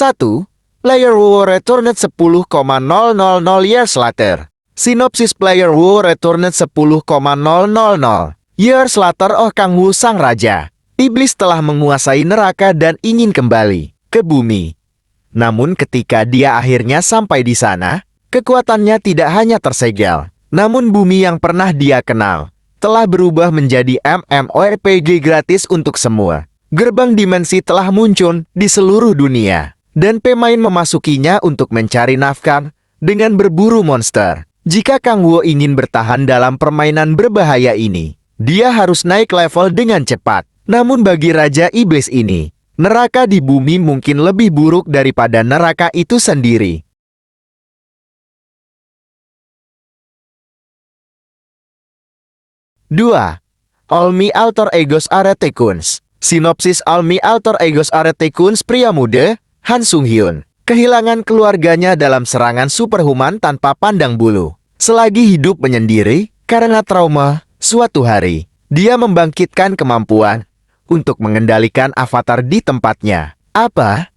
1. Player WoW returned 10,000 years later. Sinopsis Player WoW returned 10,000 years later. Kang Wu sang raja. Iblis telah menguasai neraka dan ingin kembali ke bumi. Namun ketika dia akhirnya sampai di sana, kekuatannya tidak hanya tersegel, namun bumi yang pernah dia kenal telah berubah menjadi MMORPG gratis untuk semua. Gerbang dimensi telah muncul di seluruh dunia, dan pemain memasukinya untuk mencari nafkah dengan berburu monster. Jika Kang Wu ingin bertahan dalam permainan berbahaya ini, dia harus naik level dengan cepat. Namun bagi Raja Iblis ini, neraka di bumi mungkin lebih buruk daripada neraka itu sendiri. Dua. Almi Alter Egos Aretekuns. Sinopsis Almi Alter Egos Aretekuns, pria muda, Han Sung Hyun, kehilangan keluarganya dalam serangan superhuman tanpa pandang bulu. Selagi hidup menyendiri karena trauma, suatu hari, dia membangkitkan kemampuan untuk mengendalikan avatar di tempatnya. Apa?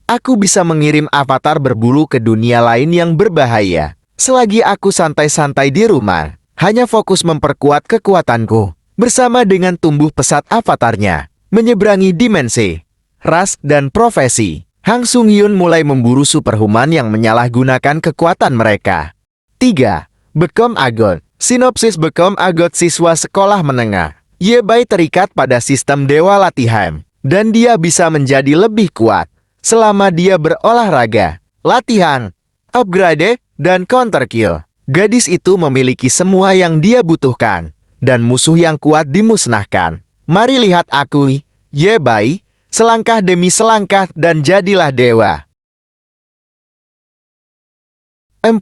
Aku bisa mengirim avatar berbulu ke dunia lain yang berbahaya. Selagi aku santai-santai di rumah, hanya fokus memperkuat kekuatanku. Bersama dengan tumbuh pesat avatarnya, menyeberangi dimensi, ras, dan profesi, Han Sung Hyun mulai memburu superhuman yang menyalahgunakan kekuatan mereka. 3. Become a God. Sinopsis Become a God, siswa sekolah menengah. Ye Bai terikat pada sistem dewa latihan, dan dia bisa menjadi lebih kuat selama dia berolahraga, latihan, upgrade, dan counter kill. Gadis itu memiliki semua yang dia butuhkan, dan musuh yang kuat dimusnahkan. Mari lihat aku, Ye Bai, selangkah demi selangkah dan jadilah dewa. 4.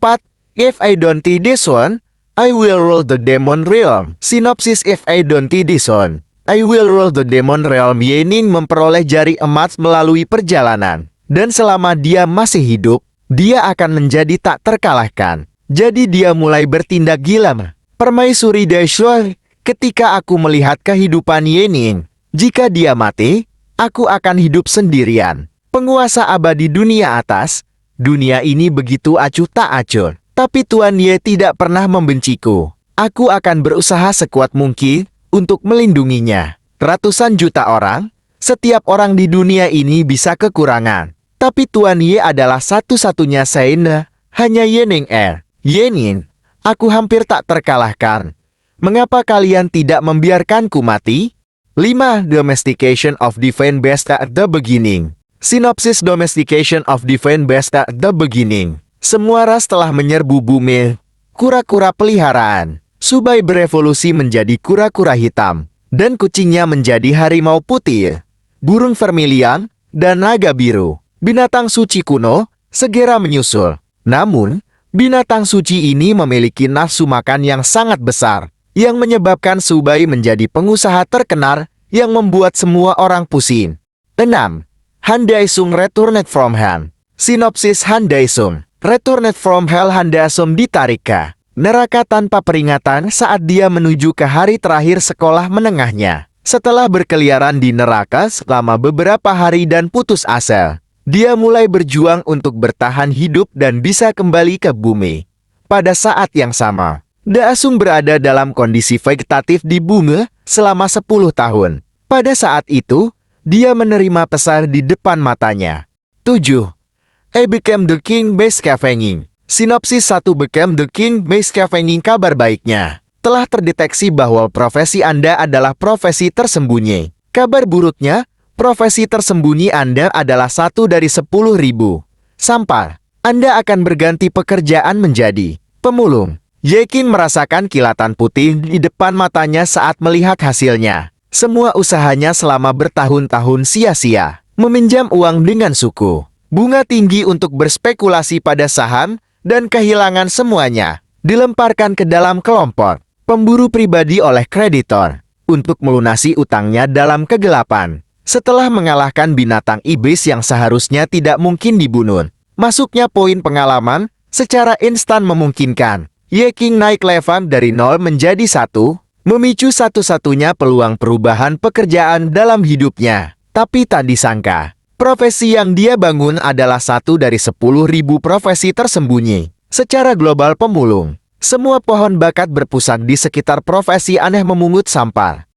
If I don't see this one, I will rule the demon realm. Sinopsis If I don't see this one, I will rule the demon realm. Ye Ning memperoleh jari emas melalui perjalanan, dan selama dia masih hidup, dia akan menjadi tak terkalahkan. Jadi dia mulai bertindak gila. Permaisuri Daishuai, ketika aku melihat kehidupan Ye Ning, jika dia mati, aku akan hidup sendirian. Penguasa abadi dunia atas, dunia ini begitu acuh tak acuh. Tapi Tuan Ye tidak pernah membenciku. Aku akan berusaha sekuat mungkin untuk melindunginya. Ratusan juta orang, setiap orang di dunia ini bisa kekurangan. Tapi Tuan Ye adalah satu-satunya Saina, hanya Ye Ning Ye Ning, aku hampir tak terkalahkan. Mengapa kalian tidak membiarkanku mati? 5. Domestication of Divine Beast at the Beginning. Sinopsis Domestication of Divine Beast at the Beginning. Semua ras telah menyerbu bumi. Kura-kura peliharaan. Subai berevolusi menjadi kura-kura hitam, dan kucingnya menjadi harimau putih, burung vermilion, dan naga biru. Binatang suci kuno segera menyusul. Namun, binatang suci ini memiliki nafsu makan yang sangat besar, yang menyebabkan Subai menjadi pengusaha terkenal yang membuat semua orang pusing. 6. Han Daesung Returned from Hell. Sinopsis Han Daesung Returned from Hell. Han Daesung ditarik ke neraka tanpa peringatan saat dia menuju ke hari terakhir sekolah menengahnya. Setelah berkeliaran di neraka selama beberapa hari dan putus asa, dia mulai berjuang untuk bertahan hidup dan bisa kembali ke bumi. Pada saat yang sama, Daesung berada dalam kondisi vegetatif di bumi selama 10 tahun. Pada saat itu, dia menerima pesan di depan matanya. 7. I became the king by scavenging. Sinopsis 1. Became the king by scavenging. Kabar baiknya, telah terdeteksi bahwa profesi Anda adalah profesi tersembunyi. Kabar buruknya, profesi tersembunyi Anda adalah 1 dari 10.000. Sampah, Anda akan berganti pekerjaan menjadi pemulung. Ye King merasakan kilatan putih di depan matanya saat melihat hasilnya. Semua usahanya selama bertahun-tahun sia-sia. Meminjam uang dengan suku bunga tinggi untuk berspekulasi pada saham, dan kehilangan semuanya. Dilemparkan ke dalam kelompok pemburu pribadi oleh kreditor untuk melunasi utangnya dalam kegelapan. Setelah mengalahkan binatang iblis yang seharusnya tidak mungkin dibunuh, masuknya poin pengalaman secara instan memungkinkan Ye King naik level dari 0 menjadi 1, memicu satu-satunya peluang perubahan pekerjaan dalam hidupnya. Tapi tak disangka, Profesi yang dia bangun adalah satu dari 10.000 profesi tersembunyi. Secara global pemulung, semua pohon bakat berpusat di sekitar profesi aneh memungut sampah.